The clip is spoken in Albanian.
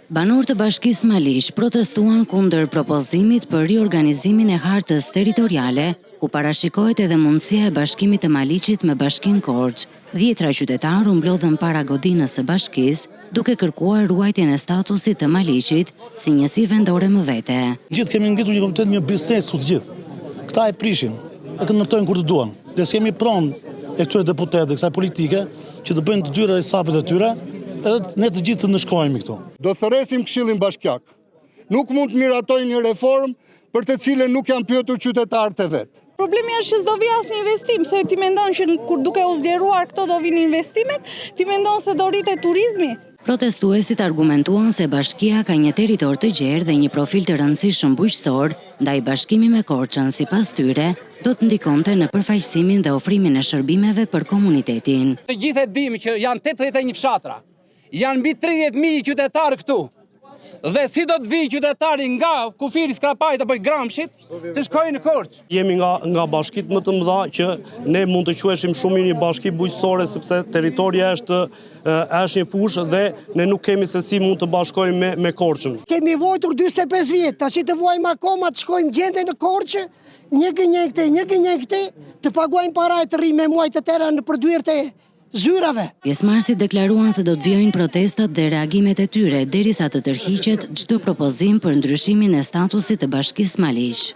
Banorët të Bashkisë Maliq protestuan kundër propozimit për riorganizimin e hartës territoriale, ku parashikohet edhe mundësia e bashkimit të Maliqit me Bashkinë Korçë. Dhjetra qytetarë u mblodhën para godinës së bashkisë, duke kërkuar ruajtjen e statusit të Maliqit si njësi vendore më vete. Gjithë kemi ngritur një komitet, një biznes të gjithë. Këta e prishin, e këndërtojnë kur të duan. Ne s'kemi pronë e këtyre deputetëve, kësaj politike, që të bëjnë të dyra e sapet e tyre, edhe ne të gjithë të ndëshkojmë këtu. Do thërresim Këshillin Bashkiak. Nuk mund të miratojnë një reformë për të cilën nuk janë pyetur qytetarët e vet. Problemi është që s'do vi asnjë investim, se ti mendon që kur duke u zgjeruar këto do vinë investimet, ti mendon se do rritet turizmi. Protestuesit argumentuan se bashkia ka një territor të gjerë dhe një profil të rëndësishëm bujqësor, ndaj bashkimi me Korçën sipas tyre do të ndikonte në përfaqësimin dhe ofrimin e shërbimeve për komunitetin. Të gjithë e dimë që janë 81 fshatra, janë mbi 30.000 qytetarë këtu. Dhe si do të vi qytetari nga Kufiri, Skrapajt apo i Gramshit të shkojnë në Korçë. Jemi nga bashkit më të mëdha që ne mund të quheshim shumë një bashki bujqësore sepse territoria është një fushë dhe ne nuk kemi se si mund të bashkojmë me Korçën. Kemi vojtur 45 vjet, tash të vuajmë akoma të shkojmë gjende në Korçë, një gënjë këte, të paguajmë para e të rrimë me muaj të tëra në përdyrët e zyrave. Pjesëmarrësit deklaruan se do të vijojnë protestat dhe reagimet e tyre derisa të tërhiqet çdo propozim për ndryshimin e statusit të Bashkisë Maliq.